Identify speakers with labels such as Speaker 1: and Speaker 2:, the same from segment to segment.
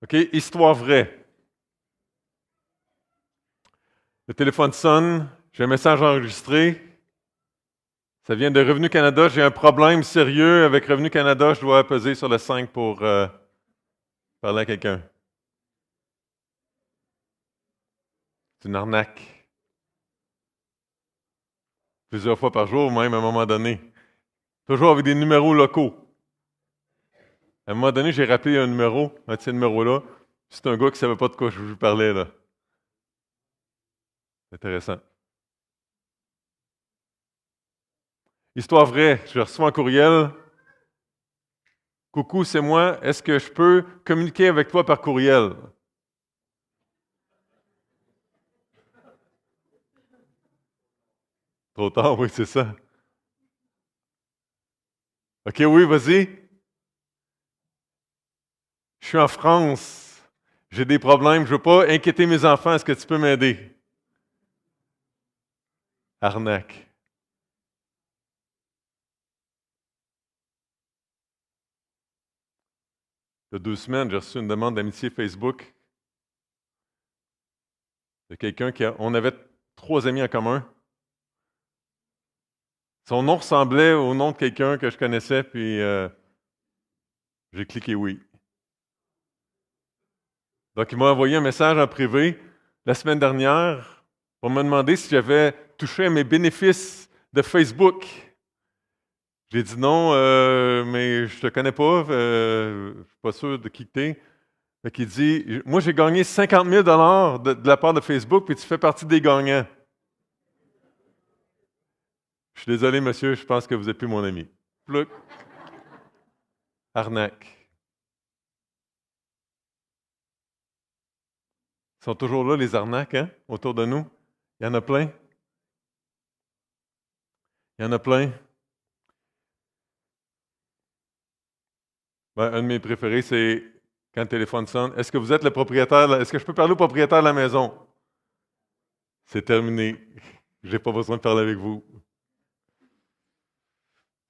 Speaker 1: OK, histoire vraie. Le téléphone sonne, j'ai un message enregistré. Ça vient de Revenu Canada. J'ai un problème sérieux avec Revenu Canada. Je dois peser sur le 5 pour parler à quelqu'un. C'est une arnaque. Plusieurs fois par jour, même à un moment donné. Toujours avec des numéros locaux. À un moment donné, j'ai rappelé un numéro, un de ces numéros-là. C'est un gars qui ne savait pas de quoi je lui parlais, là. Intéressant. Histoire vraie. Je reçois un courriel. Coucou, c'est moi. Est-ce que je peux communiquer avec toi par courriel? Trop tard, oui, c'est ça. OK, oui, vas-y. Je suis en France. J'ai des problèmes. Je ne veux pas inquiéter mes enfants. Est-ce que tu peux m'aider? Arnaque. Il y a 2 semaines, j'ai reçu une demande d'amitié Facebook de quelqu'un On avait 3 amis en commun. Son nom ressemblait au nom de quelqu'un que je connaissais, puis j'ai cliqué oui. Donc, il m'a envoyé un message en privé la semaine dernière pour me demander si j'avais touché à mes bénéfices de Facebook. J'ai dit non, mais je te connais pas, je suis pas sûr de qui t'es. Fait qu'il dit, moi j'ai gagné 50 000 de la part de Facebook, puis tu fais partie des gagnants. Je suis désolé, monsieur, je pense que vous n'êtes plus mon ami. Plouc. Arnaque. Ils sont toujours là, les arnaques, hein, autour de nous. Il y en a plein. Il y en a plein. Ben, un de mes préférés, c'est quand le téléphone sonne. Est-ce que vous êtes le propriétaire? Est-ce que je peux parler au propriétaire de la maison? C'est terminé. J'ai pas besoin de parler avec vous.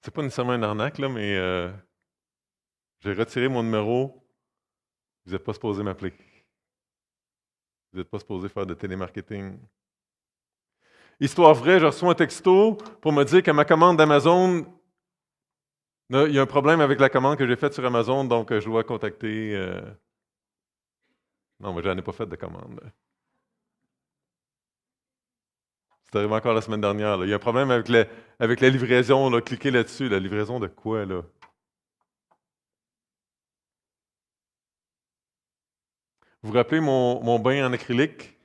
Speaker 1: C'est pas nécessairement une arnaque, là, mais j'ai retiré mon numéro. Vous n'êtes pas supposé m'appeler. Vous n'êtes pas supposé faire de télémarketing. Histoire vraie, je reçois un texto pour me dire que ma commande d'Amazon, il y a un problème avec la commande que j'ai faite sur Amazon, donc je dois contacter. Non, moi, je n'en ai pas fait de commande. C'est arrivé encore la semaine dernière, là. Il y a un problème avec la livraison. Là. Cliquez là-dessus. La livraison de quoi, là? Vous vous rappelez mon bain en acrylique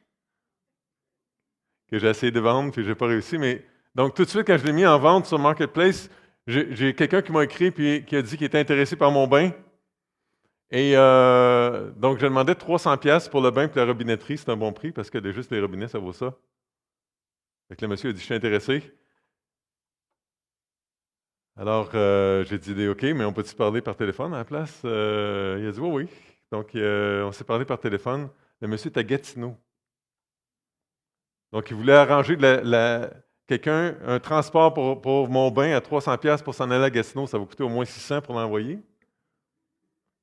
Speaker 1: que j'ai essayé de vendre puis je n'ai pas réussi. Mais donc, tout de suite, quand je l'ai mis en vente sur Marketplace, j'ai quelqu'un qui m'a écrit puis qui a dit qu'il était intéressé par mon bain. Et donc, je demandais 300 pièces pour le bain et la robinetterie. C'est un bon prix parce que juste les robinets, ça vaut ça. Fait que le monsieur a dit, je suis intéressé. Alors, j'ai dit, OK, mais on peut-tu parler par téléphone à la place? Il a dit, oui, oui. Donc, on s'est parlé par téléphone. Le monsieur est à Gatineau. Donc, il voulait arranger quelqu'un, un transport pour mon bain à 300 pièces pour s'en aller à Gatineau. Ça va coûter au moins 600 pour l'envoyer.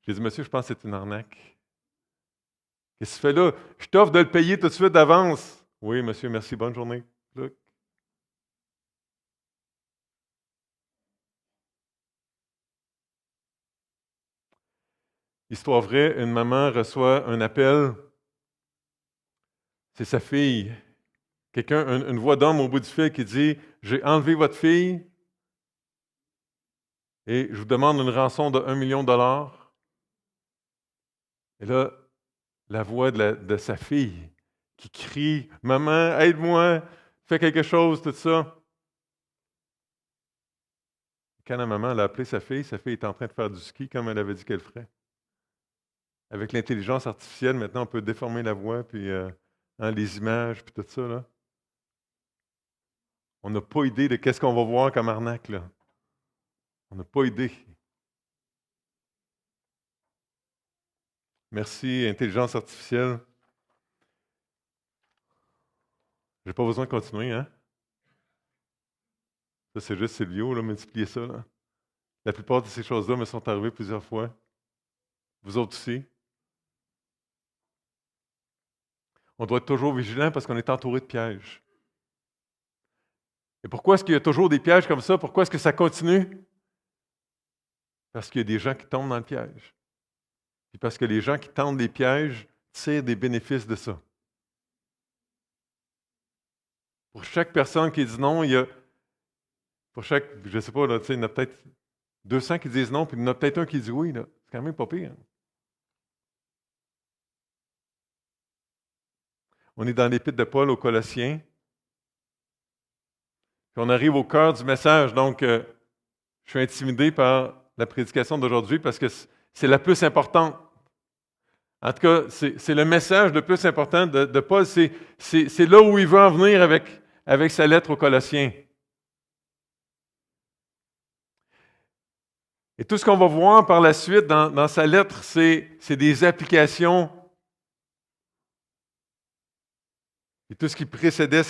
Speaker 1: J'ai dit, monsieur, je pense que c'est une arnaque. Qu'est-ce que tu fais là? Je t'offre de le payer tout de suite d'avance. Oui, monsieur, merci, bonne journée. Look. Histoire vraie, une maman reçoit un appel. C'est sa fille. Une voix d'homme au bout du fil qui dit, j'ai enlevé votre fille et je vous demande une rançon de 1 million de dollars. Et là, la voix de sa fille qui crie, maman, aide-moi, fais quelque chose, tout ça. Quand la maman a appelé sa fille est en train de faire du ski comme elle avait dit qu'elle ferait. Avec l'intelligence artificielle, maintenant, on peut déformer la voix, puis les images, puis tout ça. Là. On n'a pas idée de qu'est-ce qu'on va voir comme arnaque. Là. On n'a pas idée. Merci, intelligence artificielle. J'ai pas besoin de continuer, hein? Ça, c'est juste Silvio, là, multiplier ça. Là. La plupart de ces choses-là me sont arrivées plusieurs fois. Vous autres aussi. On doit être toujours vigilant parce qu'on est entouré de pièges. Et pourquoi est-ce qu'il y a toujours des pièges comme ça? Pourquoi est-ce que ça continue? Parce qu'il y a des gens qui tombent dans le piège. Puis parce que les gens qui tentent des pièges tirent des bénéfices de ça. Pour chaque personne qui dit non, il y a, pour chaque, je ne sais pas, là, il y en a peut-être 200 qui disent non, puis il y en a peut-être un qui dit oui. Là. C'est quand même pas pire. On est dans l'épître de Paul aux Colossiens. Puis on arrive au cœur du message. Donc, je suis intimidé par la prédication d'aujourd'hui parce que c'est la plus importante. En tout cas, c'est le message le plus important de Paul. C'est là où il veut en venir avec sa lettre aux Colossiens. Et tout ce qu'on va voir par la suite dans sa lettre, c'est des applications. Et tout ce qui précédait,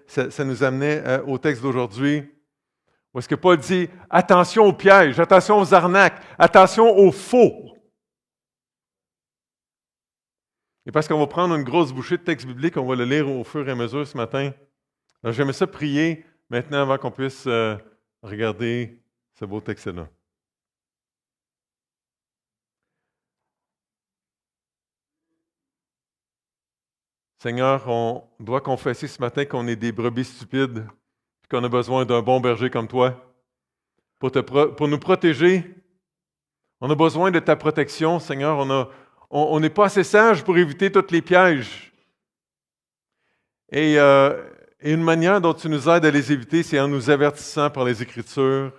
Speaker 1: ça nous amenait au texte d'aujourd'hui, où est-ce que Paul dit « Attention aux pièges, attention aux arnaques, attention aux faux ». Et parce qu'on va prendre une grosse bouchée de texte biblique, on va le lire au fur et à mesure ce matin. Alors j'aimerais ça prier maintenant avant qu'on puisse regarder ce beau texte-là. Seigneur, on doit confesser ce matin qu'on est des brebis stupides et qu'on a besoin d'un bon berger comme toi pour nous protéger. On a besoin de ta protection, Seigneur. On n'est pas assez sage pour éviter tous les pièges. Et une manière dont tu nous aides à les éviter, c'est en nous avertissant par les Écritures.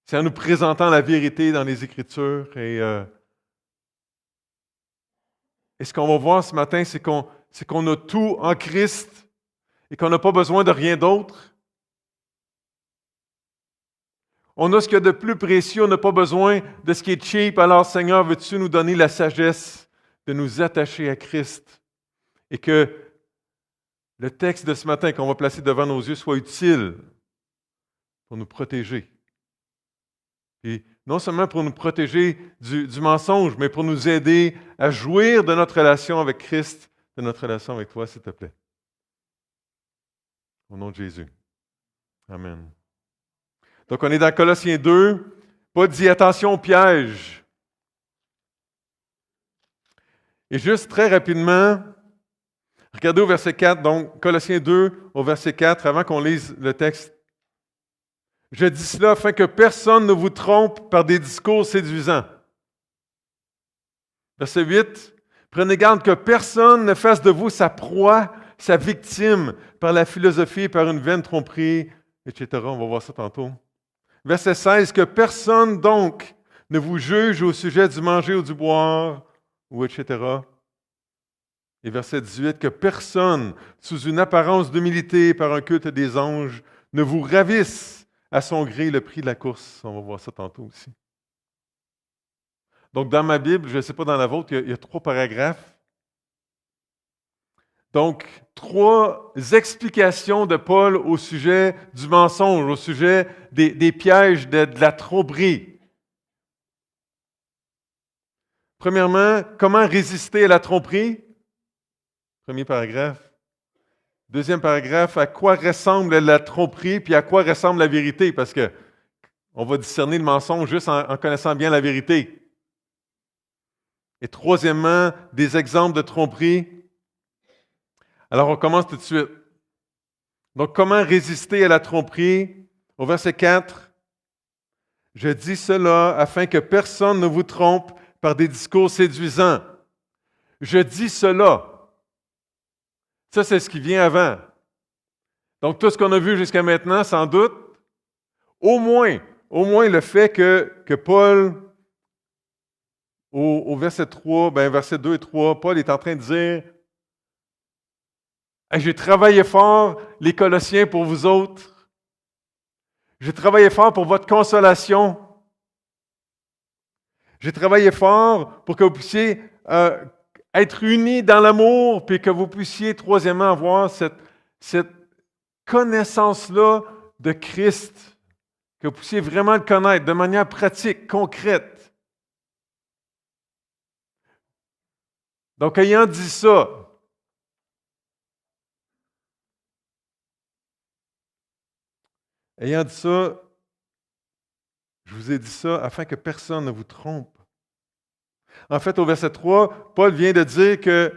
Speaker 1: C'est en nous présentant la vérité dans les Écritures. Et ce qu'on va voir ce matin, c'est qu'on a tout en Christ et qu'on n'a pas besoin de rien d'autre. On a ce qu'il y a de plus précieux, on n'a pas besoin de ce qui est cheap. Alors, Seigneur, veux-tu nous donner la sagesse de nous attacher à Christ et que le texte de ce matin qu'on va placer devant nos yeux soit utile pour nous protéger. Et non seulement pour nous protéger du mensonge, mais pour nous aider à jouir de notre relation avec Christ, de notre relation avec toi, s'il te plaît. Au nom de Jésus. Amen. Donc, on est dans Colossiens 2. Paul dit attention au piège. Et juste très rapidement, regardez au verset 4, donc Colossiens 2, au verset 4, avant qu'on lise le texte. Je dis cela afin que personne ne vous trompe par des discours séduisants. Verset 8. Prenez garde que personne ne fasse de vous sa proie, sa victime, par la philosophie, par une vaine tromperie, etc. On va voir ça tantôt. Verset 16. Que personne donc ne vous juge au sujet du manger ou du boire, ou etc. Et verset 18. Que personne, sous une apparence d'humilité par un culte des anges, ne vous ravisse à son gré le prix de la course. On va voir ça tantôt aussi. Donc, dans ma Bible, je ne sais pas dans la vôtre, il y a 3 paragraphes. Donc, 3 explications de Paul au sujet du mensonge, au sujet des pièges de la tromperie. Premièrement, comment résister à la tromperie? Premier paragraphe. Deuxième paragraphe, à quoi ressemble la tromperie, puis à quoi ressemble la vérité? Parce que on va discerner le mensonge juste en connaissant bien la vérité. Et troisièmement, des exemples de tromperie. Alors, on commence tout de suite. Donc, comment résister à la tromperie? Au verset 4, « Je dis cela afin que personne ne vous trompe par des discours séduisants. » Je dis cela. Ça, c'est ce qui vient avant. Donc, tout ce qu'on a vu jusqu'à maintenant, sans doute, au moins le fait que Paul, au verset 3, verset 2 et 3, Paul est en train de dire « J'ai travaillé fort, les Colossiens, pour vous autres. J'ai travaillé fort pour votre consolation. J'ai travaillé fort pour que vous puissiez être unis dans l'amour, puis que vous puissiez, troisièmement, avoir cette connaissance-là de Christ, que vous puissiez vraiment le connaître de manière pratique, concrète. Donc, ayant dit ça, je vous ai dit ça afin que personne ne vous trompe. En fait, au verset 3, Paul vient de dire que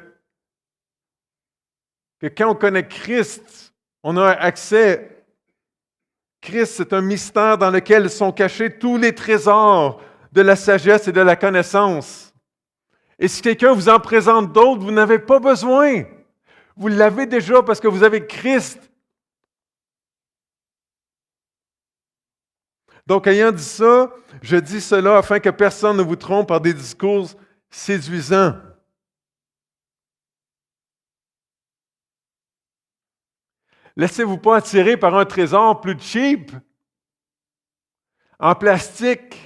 Speaker 1: quand on connaît Christ, on a accès. Christ, c'est un mystère dans lequel sont cachés tous les trésors de la sagesse et de la connaissance. Et si quelqu'un vous en présente d'autres, vous n'avez pas besoin. Vous l'avez déjà parce que vous avez Christ. Donc, ayant dit ça, je dis cela afin que personne ne vous trompe par des discours séduisants. Laissez-vous pas attirer par un trésor plus cheap, en plastique,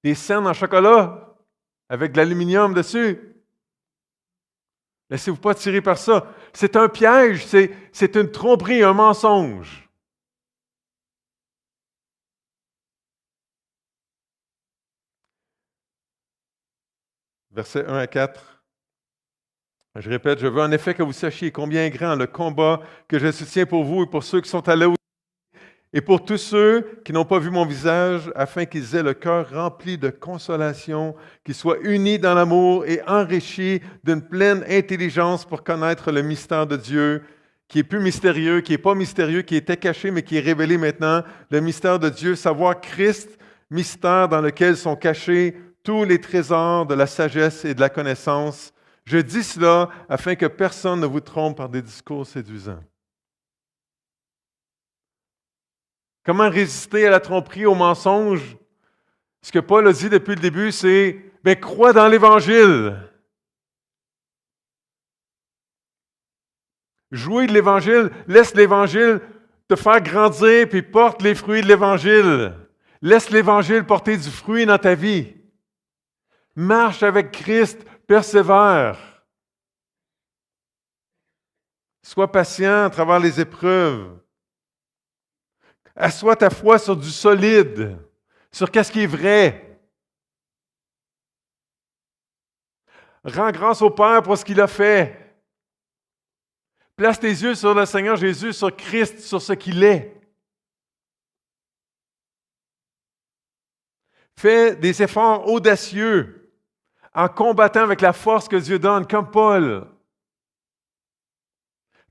Speaker 1: des cernes en chocolat avec de l'aluminium dessus. Laissez-vous pas attirer par ça. C'est un piège, c'est une tromperie, un mensonge. Versets 1 à 4. Je répète, je veux en effet que vous sachiez combien est grand le combat que je soutiens pour vous et pour ceux qui sont allés au et pour tous ceux qui n'ont pas vu mon visage, afin qu'ils aient le cœur rempli de consolation, qu'ils soient unis dans l'amour et enrichis d'une pleine intelligence pour connaître le mystère de Dieu, qui est plus mystérieux, qui n'est pas mystérieux, qui était caché, mais qui est révélé maintenant, le mystère de Dieu, savoir Christ, mystère dans lequel sont cachés tous les trésors de la sagesse et de la connaissance. Je dis cela afin que personne ne vous trompe par des discours séduisants. Comment résister à la tromperie, au mensonge? Ce que Paul a dit depuis le début, c'est crois dans l'Évangile. Jouis de l'Évangile, laisse l'Évangile te faire grandir, puis porte les fruits de l'Évangile. Laisse l'Évangile porter du fruit dans ta vie. Marche avec Christ, persévère. Sois patient à travers les épreuves. Assois ta foi sur du solide, sur qu'est-ce qui est vrai. Rends grâce au Père pour ce qu'il a fait. Place tes yeux sur le Seigneur Jésus, sur Christ, sur ce qu'il est. Fais des efforts audacieux en combattant avec la force que Dieu donne, comme Paul.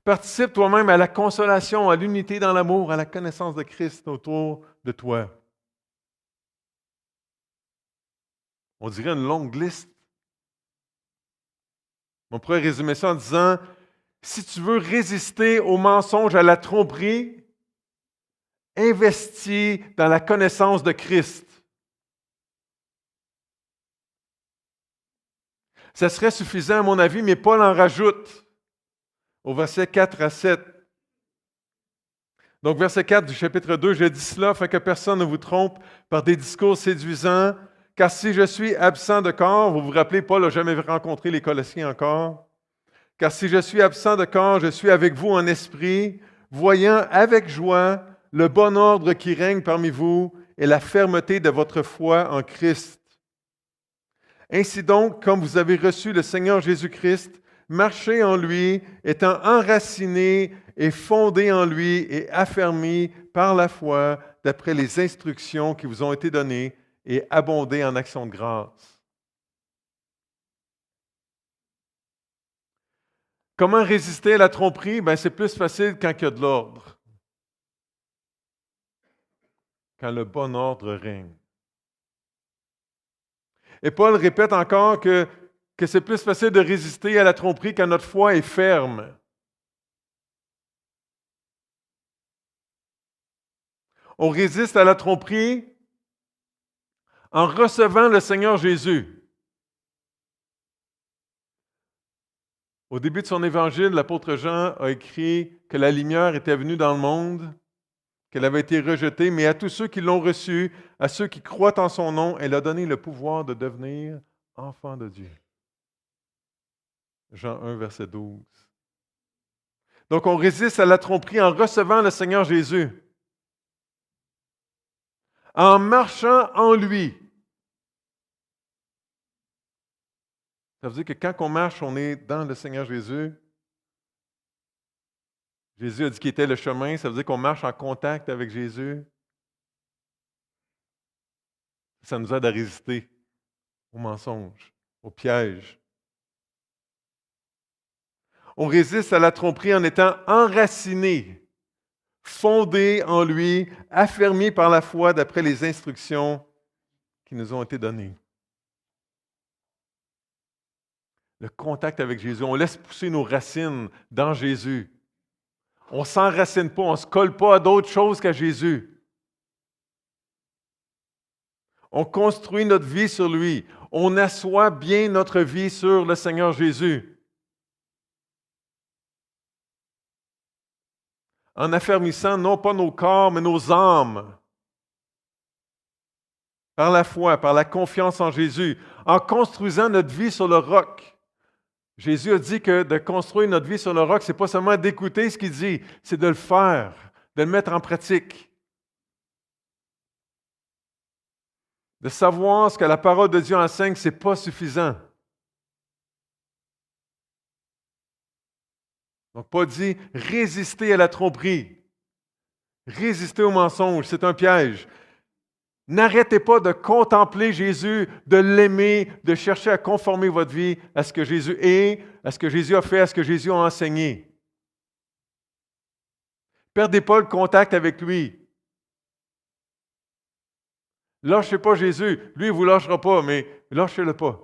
Speaker 1: Participe toi-même à la consolation, à l'unité dans l'amour, à la connaissance de Christ autour de toi. On dirait une longue liste. On pourrait résumer ça en disant, si tu veux résister au mensonge, à la tromperie, investis dans la connaissance de Christ. Ça serait suffisant à mon avis, mais Paul en rajoute au verset 4 à 7. Donc, verset 4 du chapitre 2, je dis cela afin que personne ne vous trompe par des discours séduisants, car si je suis absent de corps, vous vous rappelez, Paul n'a jamais rencontré les Colossiens encore, car si je suis absent de corps, je suis avec vous en esprit, voyant avec joie le bon ordre qui règne parmi vous et la fermeté de votre foi en Christ. Ainsi donc, comme vous avez reçu le Seigneur Jésus-Christ, marchez en lui, étant enracinés et fondés en lui et affermis par la foi d'après les instructions qui vous ont été données et abondez en actions de grâce. Comment résister à la tromperie? C'est plus facile quand il y a de l'ordre. Quand le bon ordre règne. Et Paul répète encore que c'est plus facile de résister à la tromperie quand notre foi est ferme. On résiste à la tromperie en recevant le Seigneur Jésus. Au début de son évangile, l'apôtre Jean a écrit que la lumière était venue dans le monde, qu'elle avait été rejetée, mais à tous ceux qui l'ont reçue, à ceux qui croient en son nom, elle a donné le pouvoir de devenir enfants de Dieu. Jean 1, verset 12. Donc, on résiste à la tromperie en recevant le Seigneur Jésus, en marchant en lui. Ça veut dire que quand on marche, on est dans le Seigneur Jésus. Jésus a dit qu'il était le chemin, ça veut dire qu'on marche en contact avec Jésus. Ça nous aide à résister aux mensonges, aux pièges. On résiste à la tromperie en étant enraciné, fondé en lui, affermi par la foi d'après les instructions qui nous ont été données. Le contact avec Jésus, on laisse pousser nos racines dans Jésus. On ne s'enracine pas, on ne se colle pas à d'autres choses qu'à Jésus. On construit notre vie sur lui. On assoit bien notre vie sur le Seigneur Jésus. En affermissant non pas nos corps, mais nos âmes. Par la foi, par la confiance en Jésus. En construisant notre vie sur le roc. Jésus a dit que de construire notre vie sur le roc, ce n'est pas seulement d'écouter ce qu'il dit, c'est de le faire, de le mettre en pratique. De savoir ce que la parole de Dieu enseigne, ce n'est pas suffisant. Donc, Paul dit, résistez à la tromperie. Résistez au mensonge, c'est un piège. N'arrêtez pas de contempler Jésus, de l'aimer, de chercher à conformer votre vie à ce que Jésus est, à ce que Jésus a fait, à ce que Jésus a enseigné. Perdez pas le contact avec lui. Lâchez pas Jésus. Lui, il ne vous lâchera pas, mais lâchez-le pas.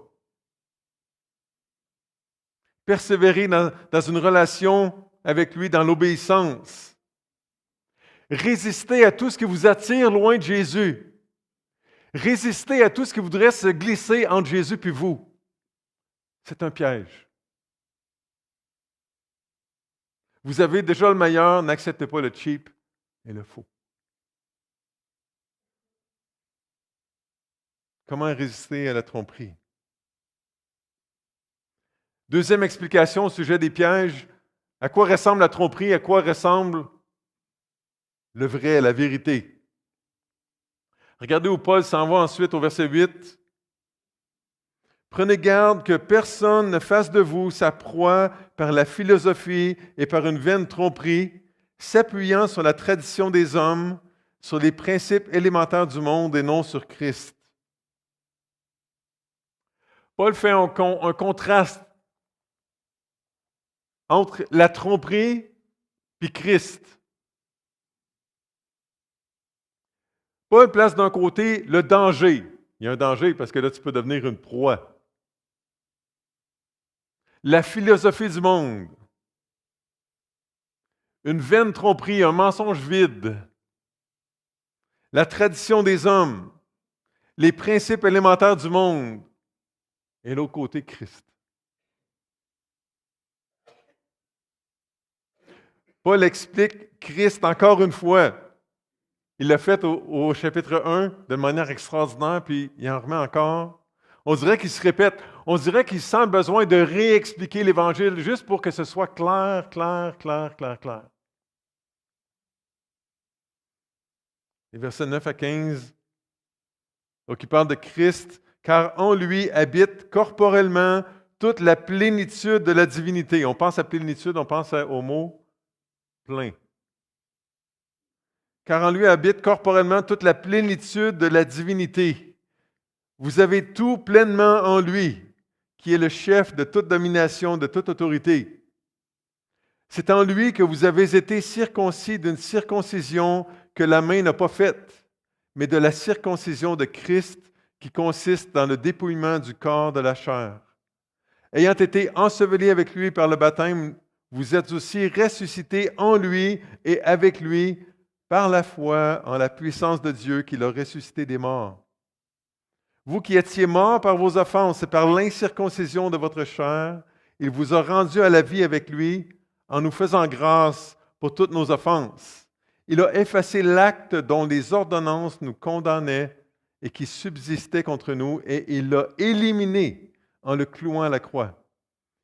Speaker 1: Persévérez dans une relation avec lui, dans l'obéissance. Résistez à tout ce qui vous attire loin de Jésus. Résistez à tout ce qui voudrait se glisser entre Jésus et vous. C'est un piège. Vous avez déjà le meilleur, n'acceptez pas le cheap et le faux. Comment résister à la tromperie? Deuxième explication au sujet des pièges. À quoi ressemble la tromperie? À quoi ressemble le vrai, la vérité? Regardez où Paul s'en va ensuite au verset 8. Prenez garde que personne ne fasse de vous sa proie par la philosophie et par une vaine tromperie, s'appuyant sur la tradition des hommes, sur les principes élémentaires du monde et non sur Christ. Paul fait un contraste entre la tromperie et Christ. Paul place d'un côté le danger. Il y a un danger parce que là, tu peux devenir une proie. La philosophie du monde. Une vaine tromperie, un mensonge vide. La tradition des hommes. Les principes élémentaires du monde. Et l'autre côté, Christ. Paul explique Christ encore une fois. Il l'a fait au chapitre 1 de manière extraordinaire, puis il en remet encore. On dirait qu'il se répète. On dirait qu'il sent le besoin de réexpliquer l'Évangile juste pour que ce soit clair. Les versets 9 à 15, donc il parle de Christ, car en lui habite corporellement toute la plénitude de la divinité. On pense à plénitude, on pense au mot plein. Car en lui habite corporellement toute la plénitude de la divinité. Vous avez tout pleinement en lui, qui est le chef de toute domination, de toute autorité. C'est en lui que vous avez été circoncis d'une circoncision que la main n'a pas faite, mais de la circoncision de Christ qui consiste dans le dépouillement du corps de la chair. Ayant été ensevelis avec lui par le baptême, vous êtes aussi ressuscités en lui et avec lui par la foi en la puissance de Dieu qui l'a ressuscité des morts. Vous qui étiez morts par vos offenses et par l'incirconcision de votre chair, il vous a rendus à la vie avec lui en nous faisant grâce pour toutes nos offenses. Il a effacé l'acte dont les ordonnances nous condamnaient et qui subsistait contre nous, et il l'a éliminé en le clouant à la croix.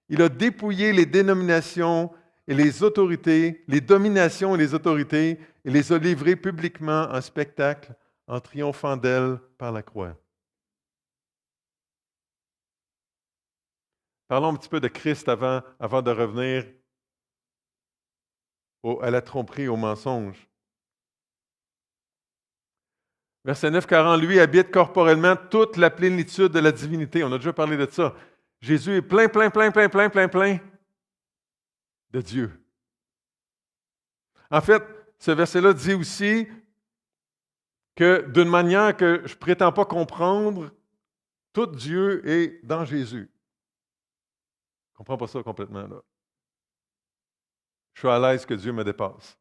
Speaker 1: Il a dépouillé les dénominations et les autorités, les dominations et les autorités, et les a livrées publiquement en spectacle en triomphant d'elles par la croix. Parlons un petit peu de Christ avant de revenir à la tromperie, au mensonge. Verset 9, car en lui habite corporellement toute la plénitude de la divinité. On a déjà parlé de ça. Jésus est plein de Dieu. En fait, ce verset-là dit aussi que d'une manière que je ne prétends pas comprendre, tout Dieu est dans Jésus. Je ne comprends pas ça complètement, là. Je suis à l'aise que Dieu me dépasse.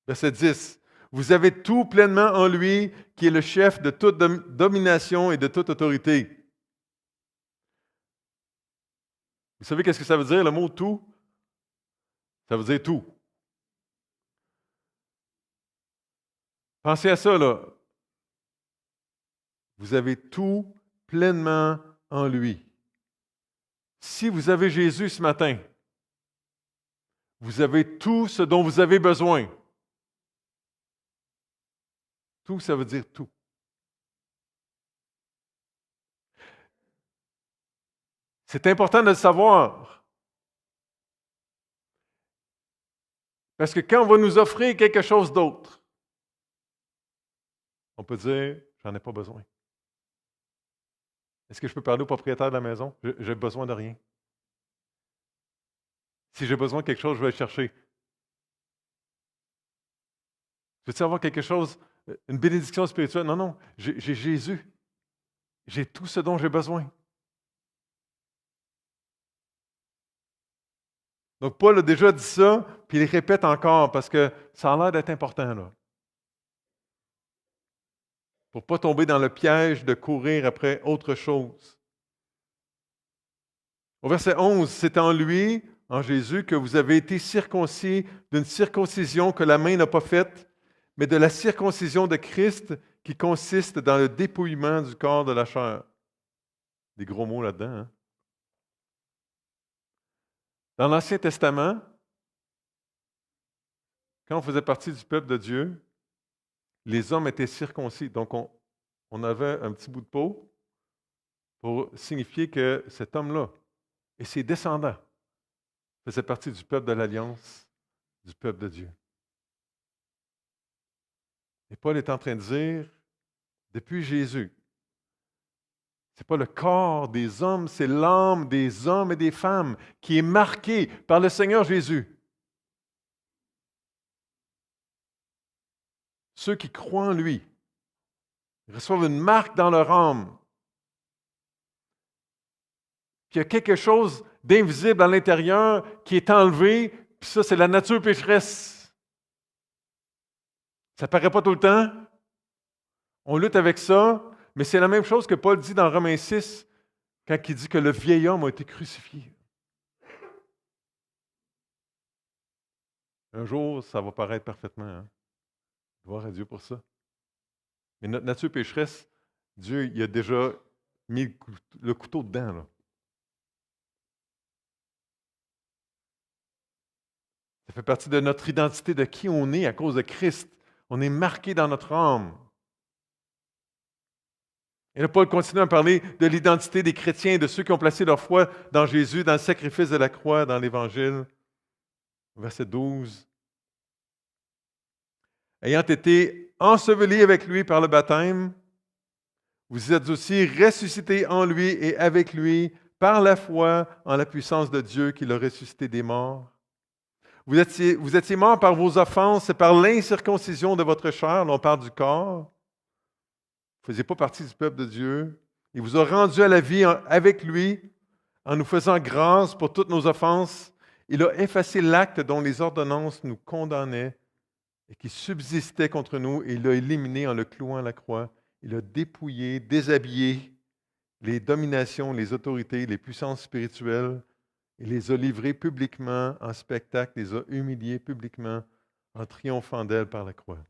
Speaker 1: Verset 10. Vous avez tout pleinement en lui, qui est le chef de toute domination et de toute autorité. Vous savez qu'est-ce que ça veut dire, le mot tout? Ça veut dire tout. Pensez à ça, là. Vous avez tout pleinement en lui. Si vous avez Jésus ce matin, vous avez tout ce dont vous avez besoin. Tout, ça veut dire tout. C'est important de le savoir. Parce que quand on va nous offrir quelque chose d'autre, on peut dire, j'en ai pas besoin. Est-ce que je peux parler au propriétaire de la maison? J'ai besoin de rien. Si j'ai besoin de quelque chose, je vais le chercher. Veux-tu avoir quelque chose, une bénédiction spirituelle? Non, non, j'ai Jésus. J'ai tout ce dont j'ai besoin. Donc, Paul a déjà dit ça, puis il répète encore parce que ça a l'air d'être important, là. Pour ne pas tomber dans le piège de courir après autre chose. Au verset 11, c'est en lui, en Jésus, que vous avez été circoncis d'une circoncision que la main n'a pas faite, mais de la circoncision de Christ qui consiste dans le dépouillement du corps de la chair. Des gros mots là-dedans, hein? Dans l'Ancien Testament, quand on faisait partie du peuple de Dieu, les hommes étaient circoncis. Donc, on avait un petit bout de peau pour signifier que cet homme-là et ses descendants faisaient partie du peuple de l'Alliance, du peuple de Dieu. Et Paul est en train de dire, depuis Jésus, ce n'est pas le corps des hommes, c'est l'âme des hommes et des femmes qui est marquée par le Seigneur Jésus. Ceux qui croient en lui reçoivent une marque dans leur âme. Puis il y a quelque chose d'invisible à l'intérieur qui est enlevé, puis ça, c'est la nature pécheresse. Ça ne paraît pas tout le temps. On lutte avec ça, mais c'est la même chose que Paul dit dans Romains 6, quand il dit que le vieil homme a été crucifié. Un jour, ça va paraître parfaitement. Hein? Gloire à Dieu pour ça. Mais notre nature pécheresse, Dieu, il a déjà mis le couteau dedans. Là. Ça fait partie de notre identité, de qui on est à cause de Christ. On est marqué dans notre âme. Et là, Paul continue à parler de l'identité des chrétiens, de ceux qui ont placé leur foi dans Jésus, dans le sacrifice de la croix, dans l'Évangile. Verset 12. Ayant été ensevelis avec lui par le baptême, vous êtes aussi ressuscités en lui et avec lui par la foi en la puissance de Dieu qui l'a ressuscité des morts. Vous étiez morts par vos offenses et par l'incirconcision de votre chair, l'on parle du corps. Vous ne faisiez pas partie du peuple de Dieu. Il vous a rendus à la vie avec lui en nous faisant grâce pour toutes nos offenses. Il a effacé l'acte dont les ordonnances nous condamnaient et qui subsistait contre nous, et il l'a éliminé en le clouant à la croix. Il a dépouillé, déshabillé les dominations, les autorités, les puissances spirituelles. Il les a livrées publiquement en spectacle, les a humiliées publiquement en triomphant d'elles par la croix.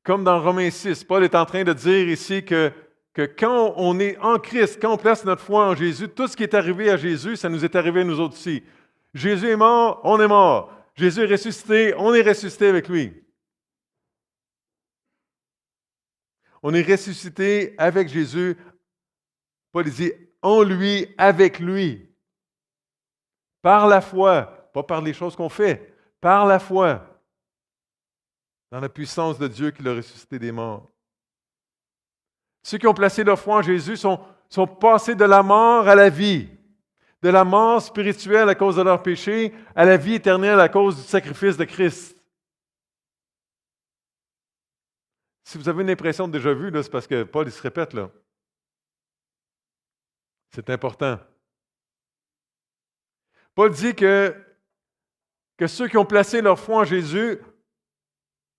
Speaker 1: Comme dans Romains 6, Paul est en train de dire ici que quand on est en Christ, quand on place notre foi en Jésus, tout ce qui est arrivé à Jésus, ça nous est arrivé à nous autres aussi. Jésus est mort, on est mort. Jésus est ressuscité, on est ressuscité avec lui. On est ressuscité avec Jésus. Paul dit en lui, avec lui. Par la foi, pas par les choses qu'on fait, par la foi, dans la puissance de Dieu qui l'a ressuscité des morts. Ceux qui ont placé leur foi en Jésus sont passés de la mort à la vie, de la mort spirituelle à cause de leur péché, à la vie éternelle à cause du sacrifice de Christ. Si vous avez une impression de déjà vu, là, c'est parce que Paul il se répète là. C'est important. Paul dit que ceux qui ont placé leur foi en Jésus,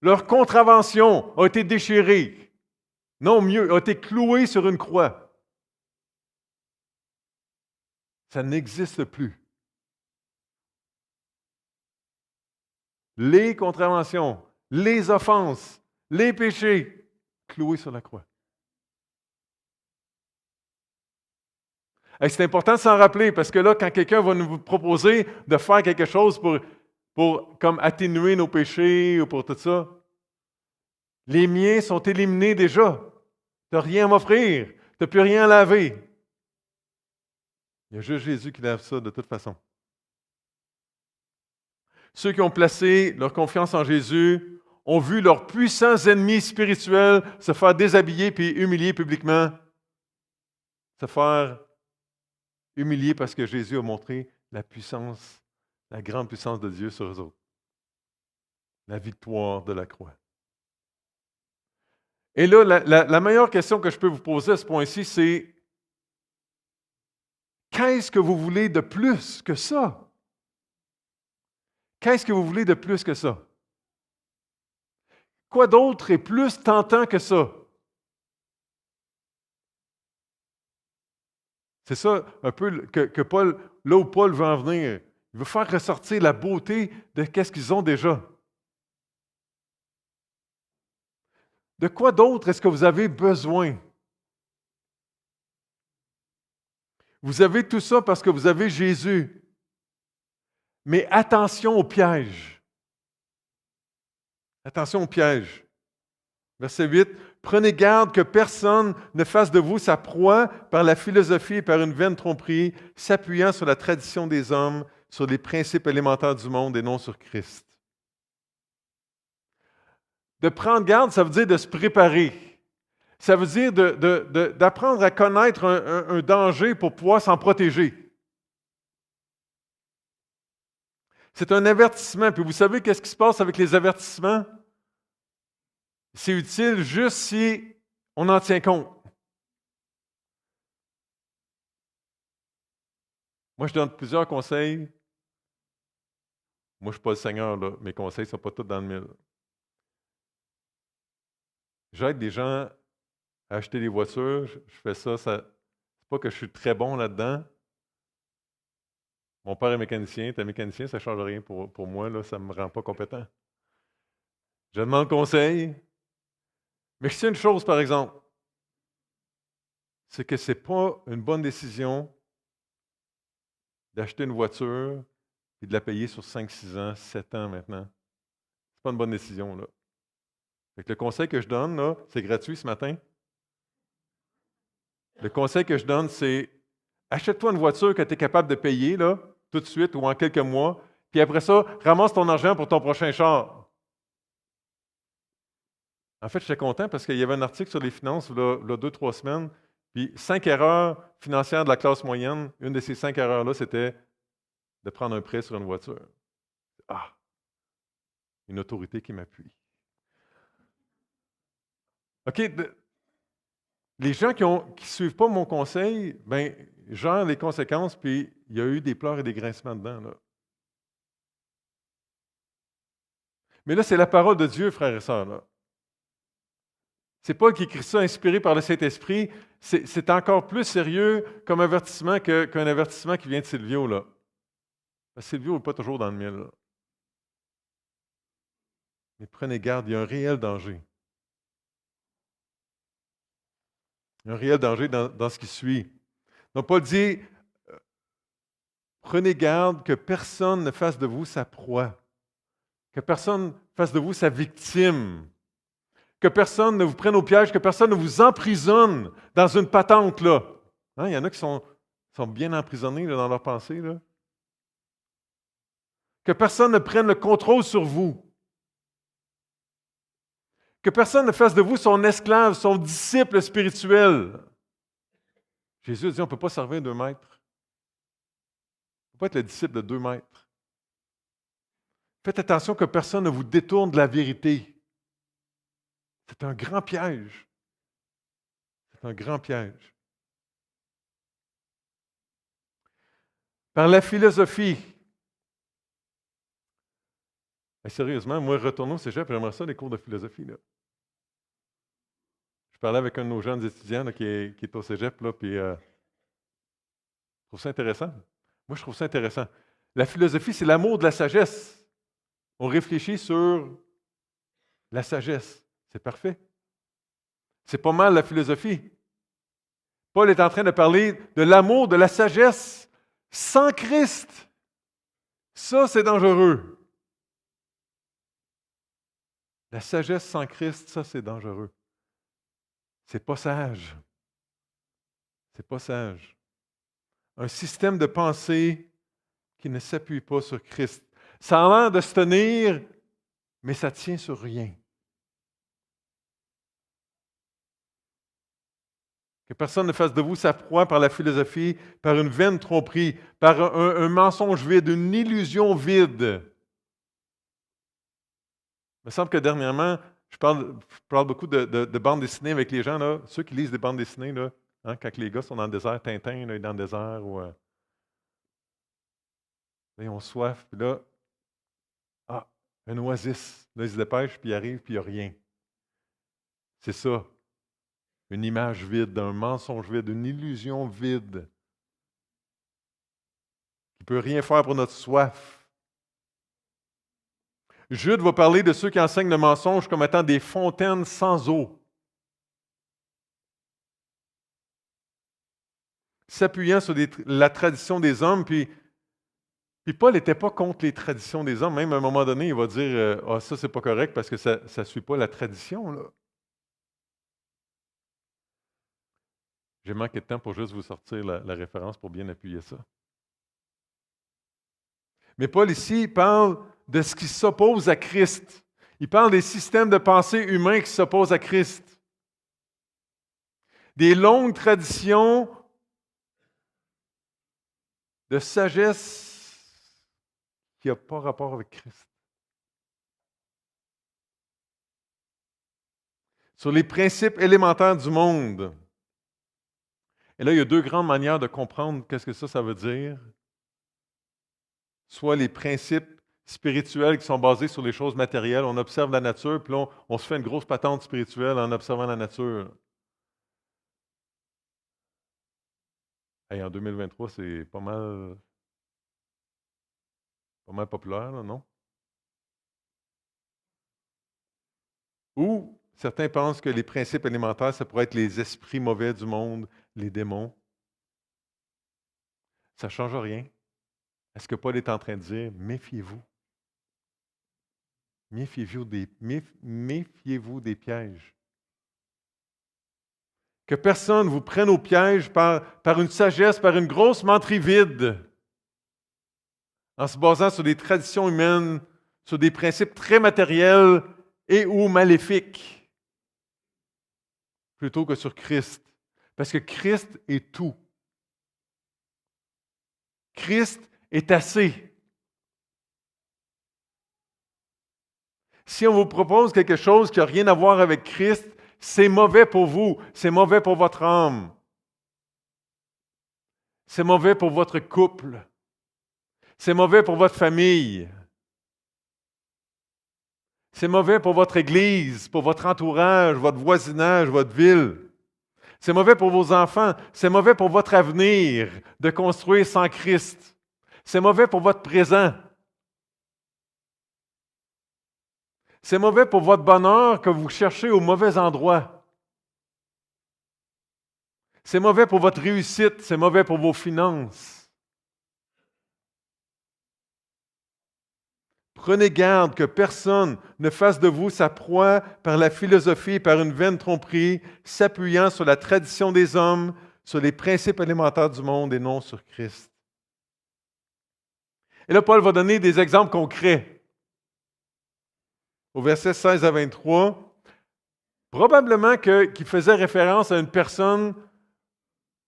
Speaker 1: leur contravention a été déchirée. Non, mieux, a été clouée sur une croix. Ça n'existe plus. Les contraventions, les offenses, les péchés, cloués sur la croix. Et c'est important de s'en rappeler parce que là, quand quelqu'un va nous proposer de faire quelque chose pour comme atténuer nos péchés ou pour tout ça, les miens sont éliminés déjà. Tu n'as rien à m'offrir. Tu n'as plus rien à laver. Il y a juste Jésus qui lave ça de toute façon. Ceux qui ont placé leur confiance en Jésus ont vu leurs puissants ennemis spirituels se faire déshabiller puis humilier publiquement. Se faire humilier parce que Jésus a montré la puissance, la grande puissance de Dieu sur eux autres. La victoire de la croix. Et là, la meilleure question que je peux vous poser à ce point-ci, c'est qu'est-ce que vous voulez de plus que ça? Qu'est-ce que vous voulez de plus que ça? Quoi d'autre est plus tentant que ça? C'est ça un peu que Paul, là où Paul veut en venir. Il veut faire ressortir la beauté de ce qu'ils ont déjà. De quoi d'autre est-ce que vous avez besoin? Vous avez tout ça parce que vous avez Jésus. Mais attention au piège. Attention au piège. Verset 8. Prenez garde que personne ne fasse de vous sa proie par la philosophie et par une vaine tromperie, s'appuyant sur la tradition des hommes, sur les principes élémentaires du monde et non sur Christ. De prendre garde, ça veut dire de se préparer. Ça veut dire d'apprendre à connaître un danger pour pouvoir s'en protéger. C'est un avertissement. Puis vous savez qu'est-ce qui se passe avec les avertissements? C'est utile juste si on en tient compte. Moi, je donne plusieurs conseils. Moi, je ne suis pas le Seigneur, là. Mes conseils ne sont pas tous dans le mille. J'aide des gens à acheter des voitures. Je fais ça. C'est pas que je suis très bon là-dedans. Mon père est mécanicien. Tu es mécanicien, ça ne change rien pour moi. Là, ça ne me rend pas compétent. Je demande conseil. Mais je sais une chose, par exemple. C'est que ce n'est pas une bonne décision d'acheter une voiture et de la payer sur 5, 6 ans, 7 ans maintenant. C'est pas une bonne décision, là. Fait que le conseil que je donne, là, c'est gratuit ce matin. Le conseil que je donne, c'est achète-toi une voiture que tu es capable de payer là, tout de suite ou en quelques mois, puis après ça, ramasse ton argent pour ton prochain char. En fait, j'étais content parce qu'il y avait un article sur les finances là 2-3 semaines, puis 5 erreurs financières de la classe moyenne. Une de ces 5 erreurs-là, c'était de prendre un prêt sur une voiture. Ah! Une autorité qui m'appuie. OK, les gens qui ne suivent pas mon conseil, ben, gèrent les conséquences, puis il y a eu des pleurs et des grincements dedans. Là. Mais là, c'est la parole de Dieu, frères et sœurs. Là. C'est Paul qui écrit ça, inspiré par le Saint-Esprit. C'est encore plus sérieux comme avertissement qu'un avertissement qui vient de Silvio. Là. Parce que Silvio n'est pas toujours dans le mille. Là. Mais prenez garde, il y a un réel danger. Un réel danger dans ce qui suit. Donc, Paul dit, prenez garde que personne ne fasse de vous sa proie, que personne fasse de vous sa victime, que personne ne vous prenne au piège, que personne ne vous emprisonne dans une patente, là. Hein, il y en a qui sont bien emprisonnés là, dans leurs pensées, là. Que personne ne prenne le contrôle sur vous. Que personne ne fasse de vous son esclave, son disciple spirituel. Jésus a dit, on ne peut pas servir 2 maîtres. On ne peut pas être le disciple de 2 maîtres. Faites attention que personne ne vous détourne de la vérité. C'est un grand piège. C'est un grand piège. Par la philosophie. Et sérieusement, moi, retournons au cégep, j'aimerais ça des cours de philosophie, là. Je parlais avec un de nos jeunes étudiants là, qui est au cégep, là, puis je trouve ça intéressant. Moi, je trouve ça intéressant. La philosophie, c'est l'amour de la sagesse. On réfléchit sur la sagesse. C'est parfait. C'est pas mal la philosophie. Paul est en train de parler de l'amour de la sagesse sans Christ. Ça, c'est dangereux. La sagesse sans Christ, ça, c'est dangereux. C'est pas sage. C'est pas sage. Un système de pensée qui ne s'appuie pas sur Christ. Ça a l'air de se tenir, mais ça tient sur rien. Que personne ne fasse de vous sa proie par la philosophie, par une vaine tromperie, par un mensonge vide, une illusion vide. Il me semble que dernièrement, je parle beaucoup de bandes dessinées avec les gens, là, ceux qui lisent des bandes dessinées, là, hein, quand les gars sont dans le désert, Tintin là, est dans le désert, ou là, ils ont soif, puis là, un oasis. Là, ils se dépêchent, puis ils arrivent, puis il n'y a rien. C'est ça. Une image vide, un mensonge vide, une illusion vide qui ne peut rien faire pour notre soif. Jude va parler de ceux qui enseignent le mensonge comme étant des fontaines sans eau. S'appuyant sur la tradition des hommes, puis Paul n'était pas contre les traditions des hommes. Même à un moment donné, il va dire « Ah, ça, c'est pas correct parce que ça ne suit pas la tradition. » là. J'ai manqué de temps pour juste vous sortir la référence pour bien appuyer ça. Mais Paul ici, il parle de ce qui s'oppose à Christ. Il parle des systèmes de pensée humains qui s'opposent à Christ. Des longues traditions de sagesse qui n'ont pas rapport avec Christ. Sur les principes élémentaires du monde. Et là, il y a 2 grandes manières de comprendre qu'est-ce que ça veut dire. Soit les principes spirituels qui sont basés sur les choses matérielles. On observe la nature, puis là, on se fait une grosse patente spirituelle en observant la nature. Et en 2023, c'est pas mal populaire, là, non? Ou certains pensent que les principes élémentaires, ça pourrait être les esprits mauvais du monde, les démons. Ça ne change rien. Est-ce que Paul est en train de dire, méfiez-vous? Méfiez-vous des pièges. Que personne vous prenne au piège par une sagesse, par une grosse menterie vide, en se basant sur des traditions humaines, sur des principes très matériels et ou maléfiques, plutôt que sur Christ. Parce que Christ est tout. Christ est assez. Si on vous propose quelque chose qui n'a rien à voir avec Christ, c'est mauvais pour vous, c'est mauvais pour votre âme. C'est mauvais pour votre couple. C'est mauvais pour votre famille. C'est mauvais pour votre église, pour votre entourage, votre voisinage, votre ville. C'est mauvais pour vos enfants. C'est mauvais pour votre avenir de construire sans Christ. C'est mauvais pour votre présent. C'est mauvais pour votre bonheur que vous cherchez au mauvais endroit. C'est mauvais pour votre réussite. C'est mauvais pour vos finances. Prenez garde que personne ne fasse de vous sa proie par la philosophie et par une vaine tromperie, s'appuyant sur la tradition des hommes, sur les principes élémentaires du monde et non sur Christ. Et là, Paul va donner des exemples concrets. Au verset 16 à 23, probablement qu'il faisait référence à une personne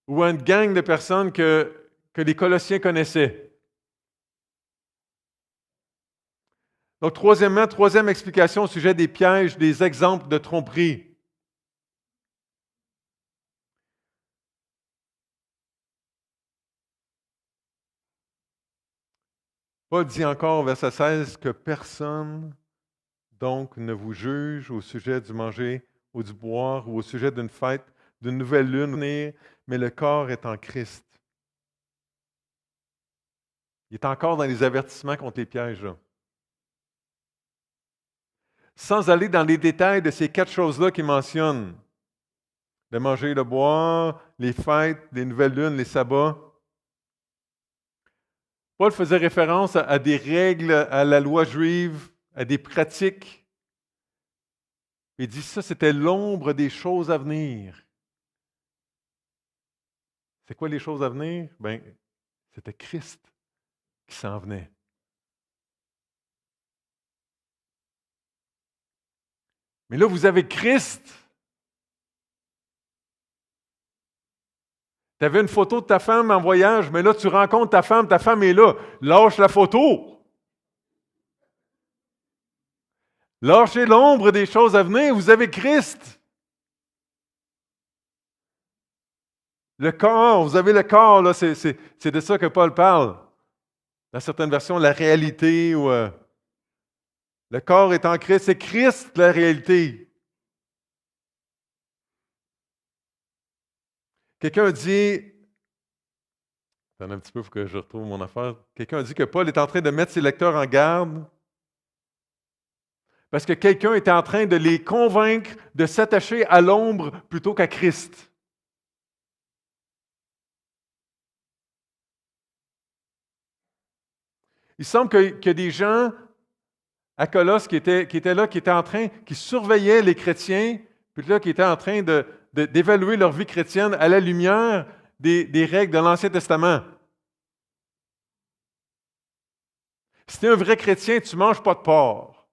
Speaker 1: ou à une gang de personnes que les Colossiens connaissaient. Donc, troisième explication au sujet des pièges, des exemples de tromperie. Paul dit encore au verset 16 que personne donc ne vous juge au sujet du manger ou du boire ou au sujet d'une fête, d'une nouvelle lune, mais le corps est en Christ. Il est encore dans les avertissements contre les pièges, là. Sans aller dans les détails de ces 4 choses-là qu'il mentionne, le manger, le boire, les fêtes, les nouvelles lunes, les sabbats, Paul faisait référence à des règles, à la loi juive, à des pratiques. Il dit ça, c'était l'ombre des choses à venir. C'est quoi les choses à venir? Bien, c'était Christ qui s'en venait. Mais là, vous avez Christ. Tu avais une photo de ta femme en voyage, mais là, tu rencontres ta femme est là. Lâche la photo. Lâchez l'ombre des choses à venir, vous avez Christ. Le corps, vous avez le corps, là, c'est de ça que Paul parle. Dans certaines versions, la réalité, ou le corps est en Christ, c'est Christ la réalité. Quelqu'un dit, attendez un petit peu, il faut que je retrouve mon affaire. Quelqu'un dit que Paul est en train de mettre ses lecteurs en garde parce que quelqu'un est en train de les convaincre de s'attacher à l'ombre plutôt qu'à Christ. Il semble qu'il y a des gens à Colosse qui étaient là, qui surveillaient les chrétiens, puis là, qui étaient en train d'évaluer leur vie chrétienne à la lumière des règles de l'Ancien Testament. Si tu es un vrai chrétien, tu ne manges pas de porc.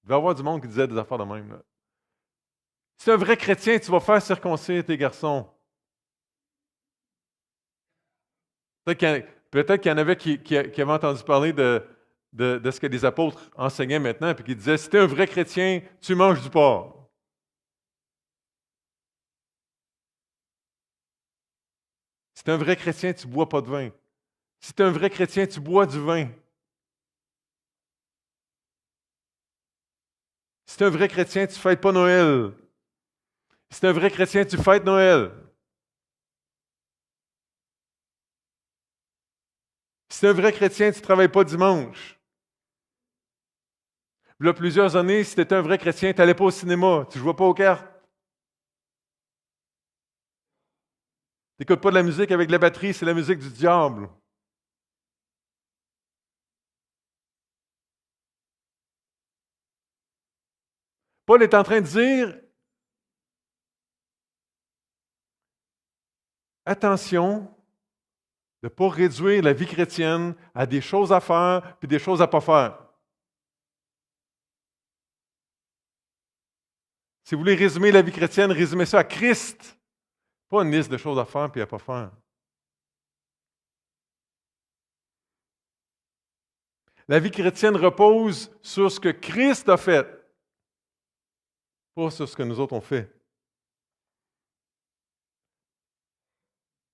Speaker 1: Il va y avoir du monde qui disait des affaires de même, là. Si tu es un vrai chrétien, tu vas faire circoncire tes garçons. Peut-être qu'il y en avait qui avaient entendu parler de ce que les apôtres enseignaient maintenant, puis qui disaient, si tu es un vrai chrétien, tu manges du porc. Si tu es un vrai chrétien, tu ne bois pas de vin. Si tu es un vrai chrétien, tu bois du vin. Si tu es un vrai chrétien, tu ne fêtes pas Noël. Si tu es un vrai chrétien, tu fêtes Noël. Si tu es un vrai chrétien, tu ne travailles pas dimanche. Il y a plusieurs années, si tu étais un vrai chrétien, tu n'allais pas au cinéma, tu ne jouais pas aux cartes. Tu n'écoutes pas de la musique avec la batterie, c'est la musique du diable. Paul est en train de dire, attention de ne pas réduire la vie chrétienne à des choses à faire puis des choses à ne pas faire. Si vous voulez résumer la vie chrétienne, résumez ça à Christ, pas une liste de choses à faire puis à ne pas faire. La vie chrétienne repose sur ce que Christ a fait, pas sur ce que nous autres on fait.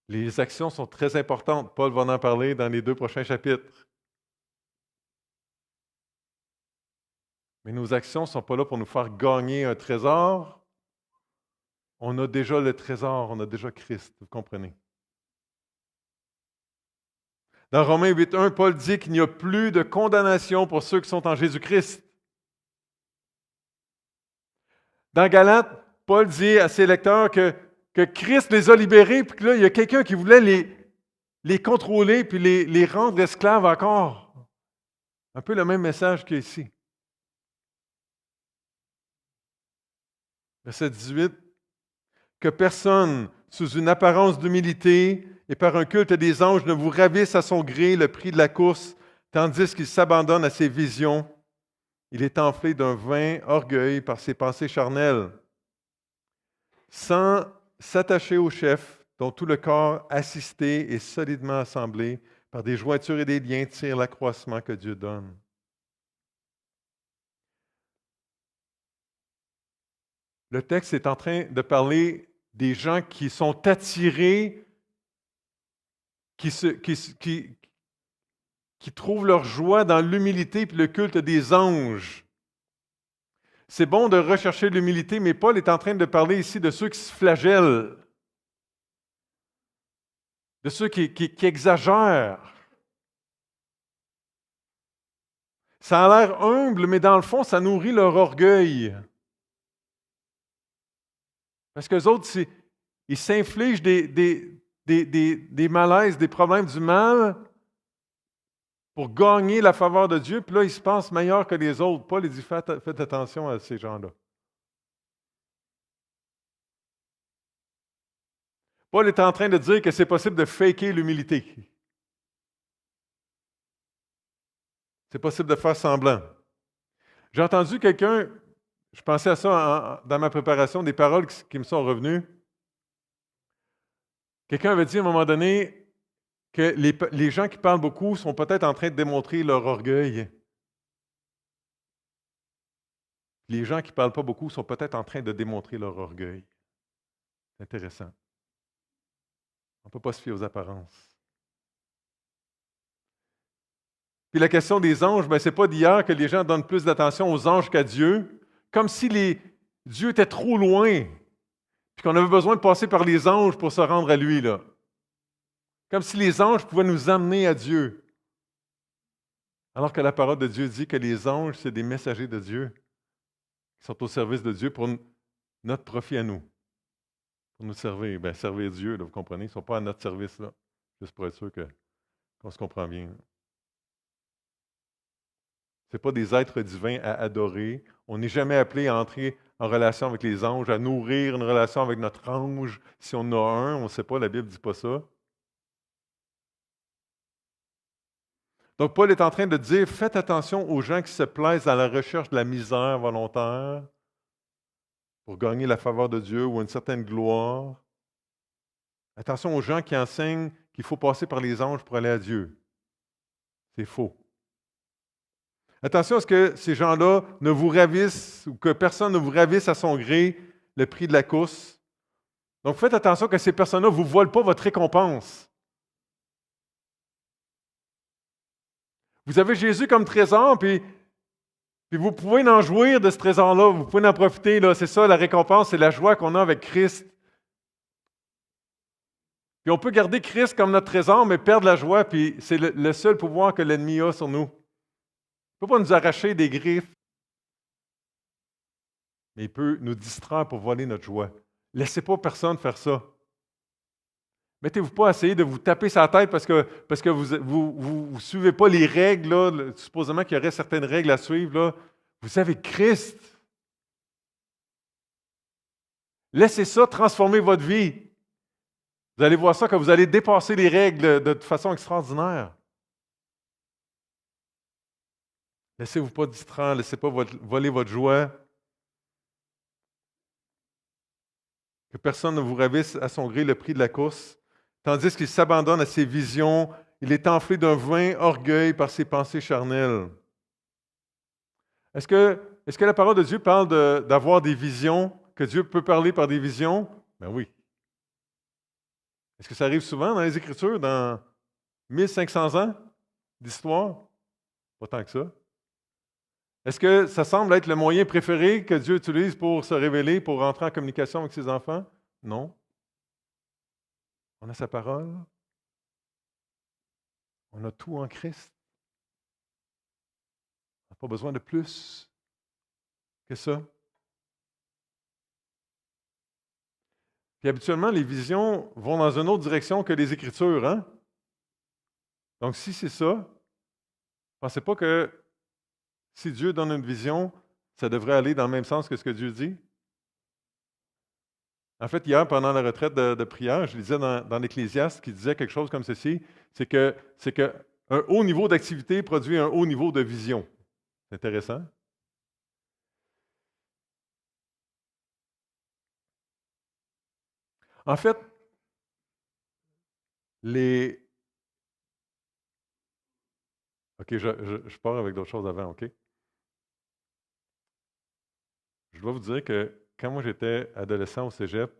Speaker 1: Les actions sont très importantes. Paul va en parler dans les 2 prochains chapitres. Mais nos actions ne sont pas là pour nous faire gagner un trésor. On a déjà le trésor, on a déjà Christ, vous comprenez. Dans Romains 8.1, Paul dit qu'il n'y a plus de condamnation pour ceux qui sont en Jésus-Christ. Dans Galates, Paul dit à ses lecteurs que Christ les a libérés, puis que là, il y a quelqu'un qui voulait les contrôler, puis les rendre esclaves encore. Un peu le même message qu'ici. Verset 18. Que personne, sous une apparence d'humilité et par un culte des anges, ne vous ravisse à son gré le prix de la course, tandis qu'il s'abandonne à ses visions. Il est enflé d'un vain orgueil par ses pensées charnelles, sans s'attacher au chef, dont tout le corps assisté et solidement assemblé par des jointures et des liens tire l'accroissement que Dieu donne. Le texte est en train de parler des gens qui sont attirés, qui trouvent leur joie dans l'humilité et le culte des anges. C'est bon de rechercher l'humilité, mais Paul est en train de parler ici de ceux qui se flagellent, de ceux qui exagèrent. Ça a l'air humble, mais dans le fond, ça nourrit leur orgueil. Parce qu'eux autres, ils s'infligent des malaises, des problèmes du mal pour gagner la faveur de Dieu, puis là, ils se pensent meilleurs que les autres. Paul dit, faites attention à ces gens-là. Paul est en train de dire que c'est possible de faker l'humilité. C'est possible de faire semblant. J'ai entendu quelqu'un, je pensais à ça dans ma préparation, des paroles qui me sont revenues. Quelqu'un avait dit à un moment donné que les gens qui parlent beaucoup sont peut-être en train de démontrer leur orgueil. Les gens qui ne parlent pas beaucoup sont peut-être en train de démontrer leur orgueil. C'est intéressant. On ne peut pas se fier aux apparences. Puis la question des anges, ce n'est pas d'hier que les gens donnent plus d'attention aux anges qu'à Dieu, comme si Dieu était trop loin, puis qu'on avait besoin de passer par les anges pour se rendre à lui, là. Comme si les anges pouvaient nous amener à Dieu. Alors que la parole de Dieu dit que les anges, c'est des messagers de Dieu, qui sont au service de Dieu pour notre profit à nous. Pour nous servir. Bien, servir Dieu, là, vous comprenez, ils ne sont pas à notre service, là. Juste pour être sûr qu'on se comprend bien. Ce n'est pas des êtres divins à adorer. On n'est jamais appelé à entrer en relation avec les anges, à nourrir une relation avec notre ange. Si on en a un, on ne sait pas, la Bible ne dit pas ça. Donc, Paul est en train de dire, faites attention aux gens qui se plaisent à la recherche de la misère volontaire pour gagner la faveur de Dieu ou une certaine gloire. Attention aux gens qui enseignent qu'il faut passer par les anges pour aller à Dieu. C'est faux. Attention à ce que ces gens-là ne vous ravissent ou que personne ne vous ravisse à son gré le prix de la course. Donc, faites attention que ces personnes-là ne vous volent pas votre récompense. Vous avez Jésus comme trésor, puis vous pouvez en jouir de ce trésor-là, vous pouvez en profiter. Là, c'est ça, la récompense, c'est la joie qu'on a avec Christ. Puis on peut garder Christ comme notre trésor, mais perdre la joie, puis c'est le seul pouvoir que l'ennemi a sur nous. Il ne peut pas nous arracher des griffes, mais il peut nous distraire pour voler notre joie. Laissez pas personne faire ça. Mettez-vous pas à essayer de vous taper sa tête parce que vous ne suivez pas les règles, là, supposément qu'il y aurait certaines règles à suivre. Là. Vous avez Christ. Laissez ça transformer votre vie. Vous allez voir ça, que vous allez dépasser les règles de façon extraordinaire. Laissez-vous pas distraire, laissez pas voler votre joie. Que personne ne vous ravisse à son gré le prix de la course, tandis qu'il s'abandonne à ses visions, il est enflé d'un vain orgueil par ses pensées charnelles. Est-ce que la parole de Dieu parle d'avoir des visions, que Dieu peut parler par des visions? Ben oui. Est-ce que ça arrive souvent dans les Écritures, dans 1500 ans d'histoire? Pas tant que ça. Est-ce que ça semble être le moyen préféré que Dieu utilise pour se révéler, pour rentrer en communication avec ses enfants? Non. On a sa parole. On a tout en Christ. On n'a pas besoin de plus que ça. Puis habituellement, les visions vont dans une autre direction que les Écritures. Hein? Donc, si c'est ça, pensez pas que Si Dieu donne une vision, ça devrait aller dans le même sens que ce que Dieu dit. En fait, hier, pendant la retraite de prière, je lisais dans l'Ecclésiaste qui disait quelque chose comme ceci, c'est que un haut niveau d'activité produit un haut niveau de vision. C'est intéressant. En fait, les... OK, je pars avec d'autres choses avant, OK? Je dois vous dire que quand moi j'étais adolescent au cégep,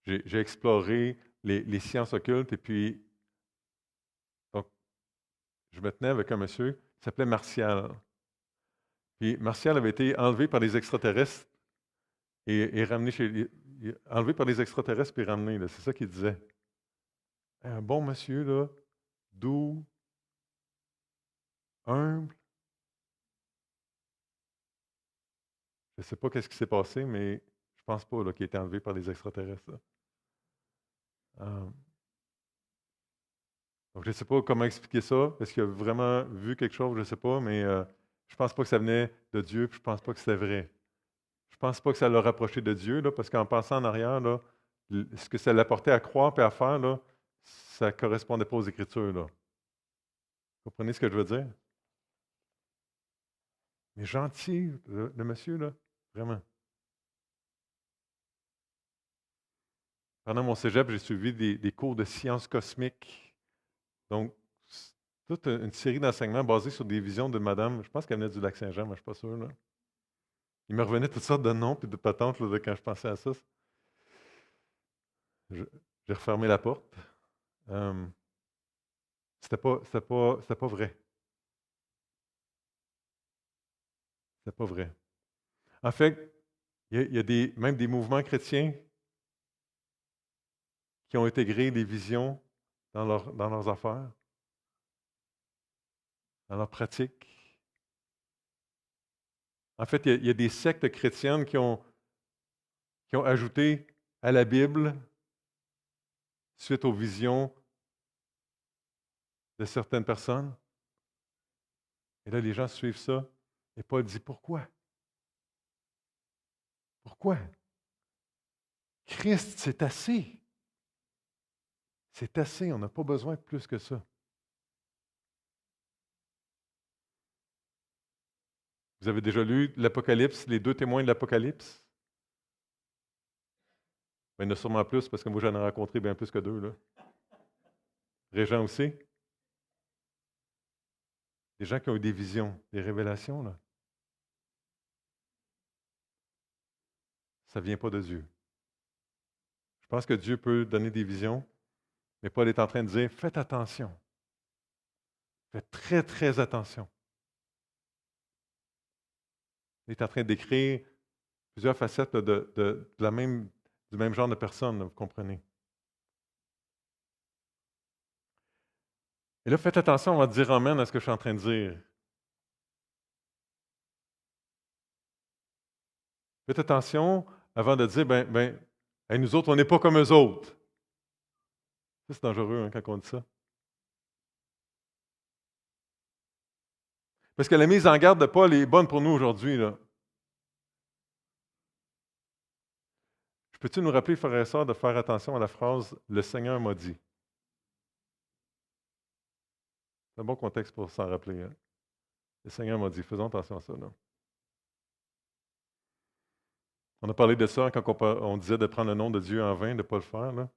Speaker 1: j'ai exploré les sciences occultes et puis, donc, je me tenais avec un monsieur qui s'appelait Martial. Puis Martial avait été enlevé par les extraterrestres et ramené enlevé par les extraterrestres puis ramené, là. C'est ça qu'il disait. Un bon monsieur, là, doux, humble. Je ne sais pas qu'est-ce qui s'est passé, mais je pense pas là, qu'il a été enlevé par les extraterrestres, là. Euh, donc, je ne sais pas comment expliquer ça. Est-ce qu'il a vraiment vu quelque chose? Je ne sais pas, mais je pense pas que ça venait de Dieu, puis je pense pas que c'était vrai. Je pense pas que ça l'a rapproché de Dieu, là, parce qu'en pensant en arrière, là, ce que ça l'apportait à croire et à faire, là, ça ne correspondait pas aux Écritures. Là. Vous comprenez ce que je veux dire? Mais gentil, le monsieur, là, vraiment. Pendant mon cégep, j'ai suivi des cours de sciences cosmiques. Donc, c'est toute une série d'enseignements basés sur des visions de madame, je pense qu'elle venait du Lac-Saint-Jean, mais je ne suis pas sûr. Là. Il me revenait toutes sortes de noms et de patentes là, de quand je pensais à ça. Je- J'ai refermé la porte. Euh, c'était pas vrai. C'était pas vrai. En fait, il y a même des mouvements chrétiens qui ont intégré les visions dans leurs affaires, dans leurs pratiques. En fait, il y a des sectes chrétiennes qui ont ajouté à la Bible, suite aux visions de certaines personnes. Et là, les gens suivent ça. Et Paul dit, pourquoi? Pourquoi? Christ, c'est assez. C'est assez, on n'a pas besoin de plus que ça. Vous avez déjà lu l'Apocalypse, les deux témoins de l'Apocalypse? Ben, il y en a sûrement plus, parce que moi, j'en ai rencontré bien plus que deux. Là. Régent aussi. Des gens qui ont eu des visions, des révélations. Là. Ça ne vient pas de Dieu. Je pense que Dieu peut donner des visions, mais Paul est en train de dire, faites attention. Faites très, très attention. Il est en train d'écrire plusieurs facettes là, du même genre de personne, là, vous comprenez. Et là, faites attention, on va dire amen à ce que je suis en train de dire. Faites attention avant de dire, hey, nous autres, on n'est pas comme eux autres. Ça, c'est dangereux hein, quand on dit ça. Parce que la mise en garde de Paul est bonne pour nous aujourd'hui. Là. Peux-tu nous rappeler, frères et sœurs, de faire attention à la phrase « Le Seigneur m'a dit ». C'est un bon contexte pour s'en rappeler. Hein? Le Seigneur m'a dit, faisons attention à ça. Là. On a parlé de ça quand on disait de prendre le nom de Dieu en vain, de ne pas le faire. Là.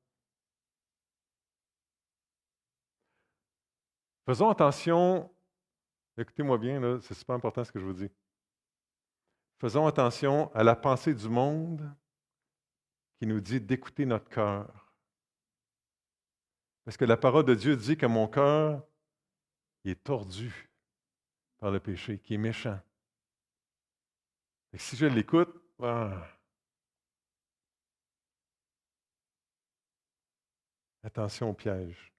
Speaker 1: Faisons attention, écoutez-moi bien, là, c'est super important ce que je vous dis. Faisons attention à la pensée du monde qui nous dit d'écouter notre cœur. Parce que la parole de Dieu dit que mon cœur il est tordu par le péché, qui est méchant. Et si je l'écoute, attention au piège.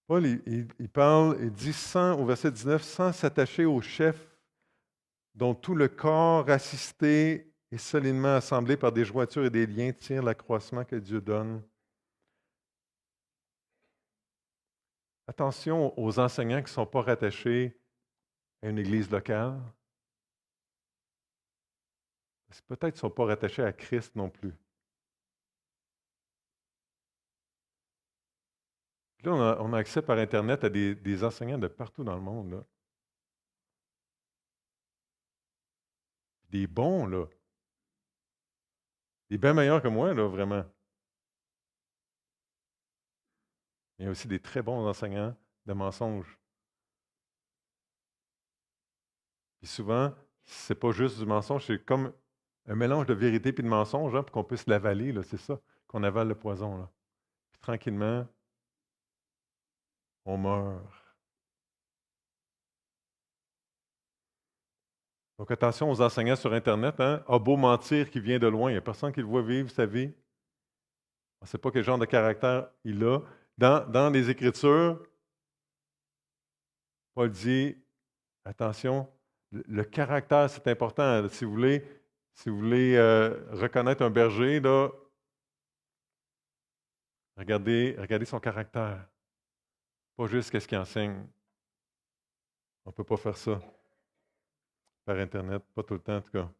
Speaker 1: Paul, il parle, il dit au verset 19, sans s'attacher au chef dont tout le corps assisté et solidement assemblé par des jointures et des liens tire l'accroissement que Dieu donne. Attention aux enseignants qui ne sont pas rattachés à une église locale. Parce que peut-être qu'ils ne sont pas rattachés à Christ non plus. Là, on a accès par Internet à des enseignants de partout dans le monde. Là. Des bons, là. Des bien meilleurs que moi, là, vraiment. Il y a aussi des très bons enseignants de mensonges. Puis souvent, c'est pas juste du mensonge, c'est comme un mélange de vérité et de mensonge, hein, pour qu'on puisse l'avaler, là, c'est ça, qu'on avale le poison. Là. Puis tranquillement, on meurt. Donc attention aux enseignants sur Internet. Hein? A beau mentir qui vient de loin, il n'y a personne qui le voit vivre sa vie. On ne sait pas quel genre de caractère il a. Dans les Écritures, Paul dit, attention, le caractère, c'est important. Si vous voulez reconnaître un berger, là, regardez son caractère. Pas juste ce qu'il enseigne. On ne peut pas faire ça par Internet, pas tout le temps en tout cas.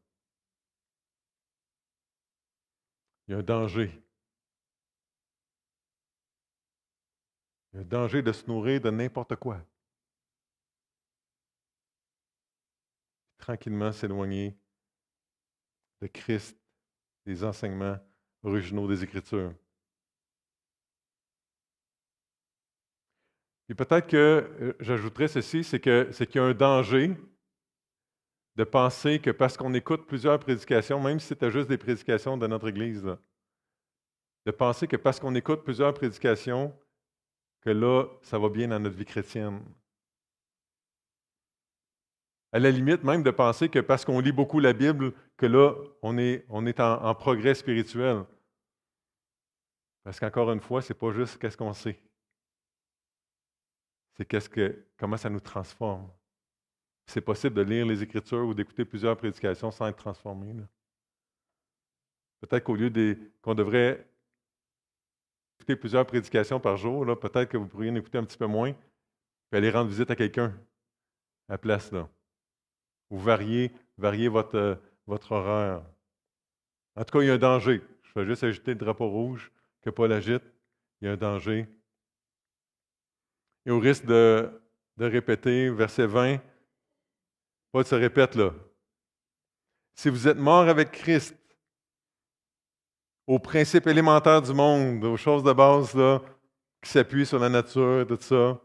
Speaker 1: Il y a un danger. Il y a un danger de se nourrir de n'importe quoi. Tranquillement s'éloigner de Christ, des enseignements originaux des Écritures. Et peut-être que j'ajouterais ceci, c'est qu'il y a un danger de penser que parce qu'on écoute plusieurs prédications, même si c'était juste des prédications de notre Église, là, de penser que parce qu'on écoute plusieurs prédications, que là, ça va bien dans notre vie chrétienne. À la limite, même de penser que parce qu'on lit beaucoup la Bible, que là, on est en progrès spirituel. Parce qu'encore une fois, ce n'est pas juste qu'est-ce qu'on sait. C'est comment ça nous transforme. C'est possible de lire les Écritures ou d'écouter plusieurs prédications sans être transformé. Là. Peut-être qu'au lieu qu'on devrait écouter plusieurs prédications par jour, là, peut-être que vous pourriez en écouter un petit peu moins, puis aller rendre visite à quelqu'un à la place. Là. Ou varier votre horaire. En tout cas, il y a un danger. Je vais juste ajouter le drapeau rouge que Paul agite. Il y a un danger. Et au risque de répéter, verset 20, Paul se répète là. Si vous êtes mort avec Christ, aux principes élémentaires du monde, aux choses de base là, qui s'appuient sur la nature, tout ça,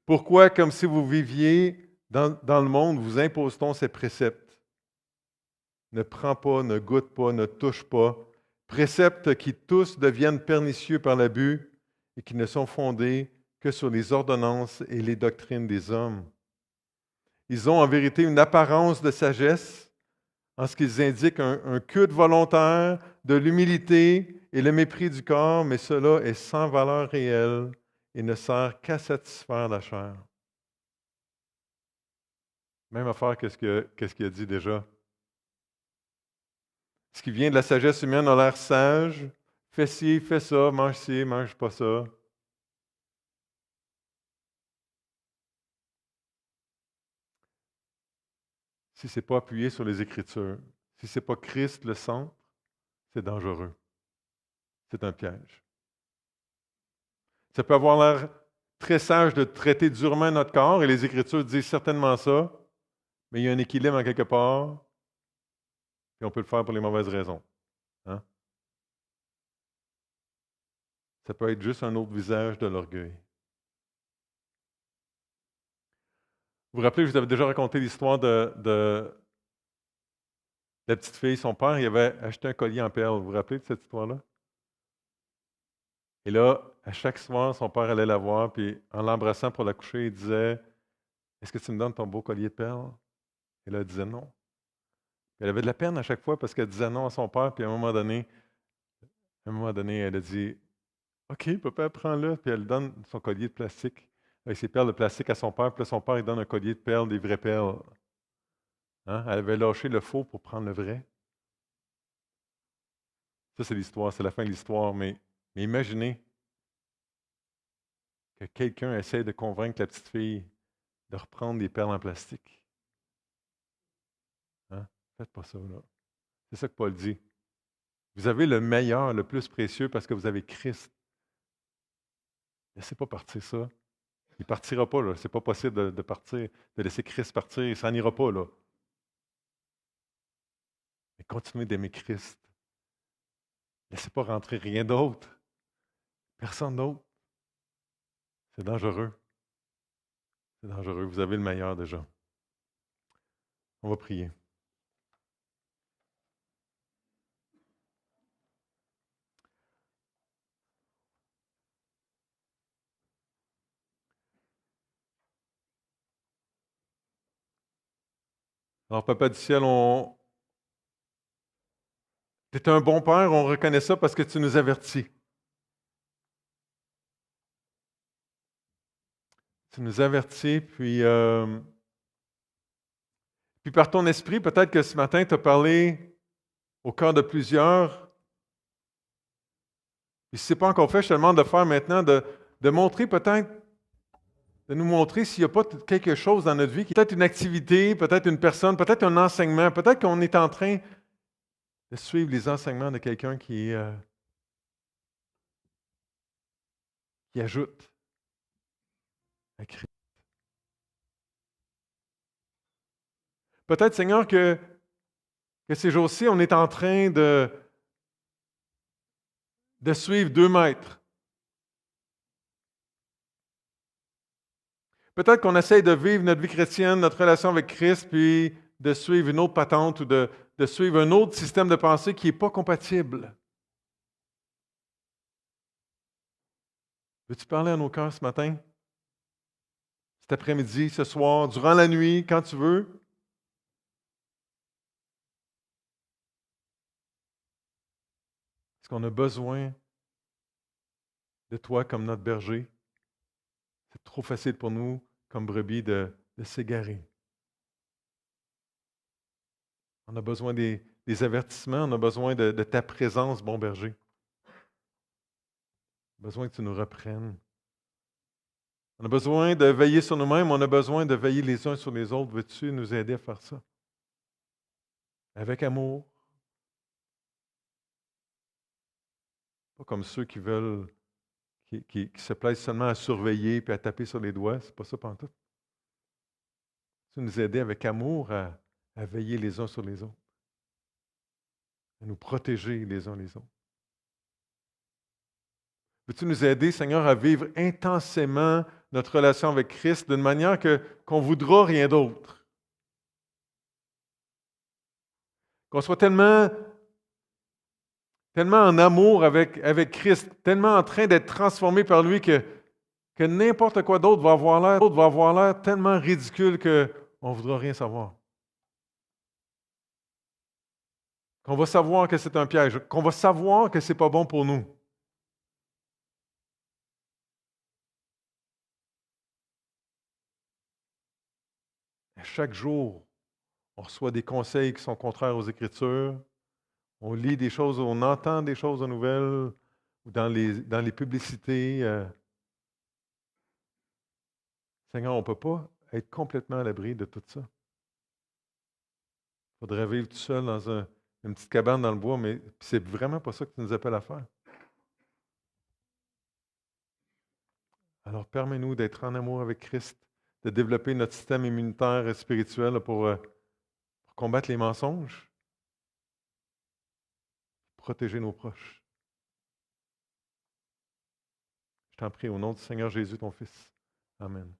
Speaker 1: pourquoi, comme si vous viviez dans le monde, vous impose-t-on ces préceptes? Ne prends pas, ne goûte pas, ne touche pas. Préceptes qui tous deviennent pernicieux par l'abus et qui ne sont fondés que sur les ordonnances et les doctrines des hommes. Ils ont en vérité une apparence de sagesse en ce qu'ils indiquent un culte volontaire, de l'humilité et le mépris du corps, mais cela est sans valeur réelle et ne sert qu'à satisfaire la chair. Même affaire qu'est-ce qu'il a dit déjà. Ce qui vient de la sagesse humaine a l'air sage. Fais ci, fais ça, mange ci, mange pas ça. Si ce n'est pas appuyé sur les Écritures, si ce n'est pas Christ le centre, c'est dangereux. C'est un piège. Ça peut avoir l'air très sage de traiter durement notre corps, et les Écritures disent certainement ça, mais il y a un équilibre en quelque part, et on peut le faire pour les mauvaises raisons. Hein? Ça peut être juste un autre visage de l'orgueil. Vous vous rappelez, je vous avais déjà raconté l'histoire de la petite fille. Son père, il avait acheté un collier en perles. Vous vous rappelez de cette histoire-là? Et là, à chaque soir, son père allait la voir, puis en l'embrassant pour la coucher, il disait, est-ce que tu me donnes ton beau collier de perles? Et là, elle disait non. Elle avait de la peine à chaque fois parce qu'elle disait non à son père, puis à un moment donné, elle a dit, OK, papa, prends-le, puis elle donne son collier de plastique, avec ses perles de plastique à son père, puis là, son père, il donne un collier de perles, des vraies perles. Hein? Elle avait lâché le faux pour prendre le vrai. Ça, c'est l'histoire, c'est la fin de l'histoire, mais imaginez que quelqu'un essaie de convaincre la petite fille de reprendre des perles en plastique. Hein? Faites pas ça, là. C'est ça que Paul dit. Vous avez le meilleur, le plus précieux parce que vous avez Christ. Laissez pas partir ça. Il ne partira pas, là. C'est pas possible de partir, de laisser Christ partir. Il s'en ira pas, là. Mais continuez d'aimer Christ. Laissez pas rentrer rien d'autre. Personne d'autre. C'est dangereux. C'est dangereux. Vous avez le meilleur déjà. On va prier. Alors, Papa du ciel, tu es un bon père, on reconnaît ça parce que tu nous avertis. Tu nous avertis, puis par ton esprit, peut-être que ce matin, tu as parlé au cœur de plusieurs. Et si ce n'est pas encore fait, je te demande de faire maintenant, de montrer peut-être, de nous montrer s'il n'y a pas quelque chose dans notre vie, qui peut-être une activité, peut-être une personne, peut-être un enseignement, peut-être qu'on est en train de suivre les enseignements de quelqu'un qui ajoute à Christ. Peut-être, Seigneur, que ces jours-ci, on est en train de suivre 2 maîtres. Peut-être qu'on essaye de vivre notre vie chrétienne, notre relation avec Christ, puis de suivre une autre patente ou de suivre un autre système de pensée qui n'est pas compatible. Veux-tu parler à nos cœurs ce matin? Cet après-midi, ce soir, durant la nuit, quand tu veux? Est-ce qu'on a besoin de toi comme notre berger? C'est trop facile pour nous, comme brebis, de s'égarer. On a besoin des avertissements, on a besoin de ta présence, bon berger. On a besoin que tu nous reprennes. On a besoin de veiller sur nous-mêmes, on a besoin de veiller les uns sur les autres. Veux-tu nous aider à faire ça? Avec amour. Pas comme ceux qui veulent, qui se plaisent seulement à surveiller et à taper sur les doigts. C'est pas ça pantoute. Tu nous aider avec amour à veiller les uns sur les autres. À nous protéger les uns les autres. Veux-tu nous aider, Seigneur, à vivre intensément notre relation avec Christ d'une manière qu'on ne voudra rien d'autre? Qu'on soit tellement en amour avec Christ, tellement en train d'être transformé par lui que n'importe quoi d'autre va avoir l'air tellement ridicule qu'on ne voudra rien savoir. Qu'on va savoir que c'est un piège, qu'on va savoir que ce n'est pas bon pour nous. À chaque jour, on reçoit des conseils qui sont contraires aux Écritures. On lit des choses, on entend des choses aux nouvelles ou dans les publicités. Seigneur, on ne peut pas être complètement à l'abri de tout ça. Il faudrait vivre tout seul dans une petite cabane dans le bois, mais c'est vraiment pas ça que tu nous appelles à faire. Alors, permets-nous d'être en amour avec Christ, de développer notre système immunitaire et spirituel pour combattre les mensonges, protéger nos proches. Je t'en prie, au nom du Seigneur Jésus, ton Fils. Amen.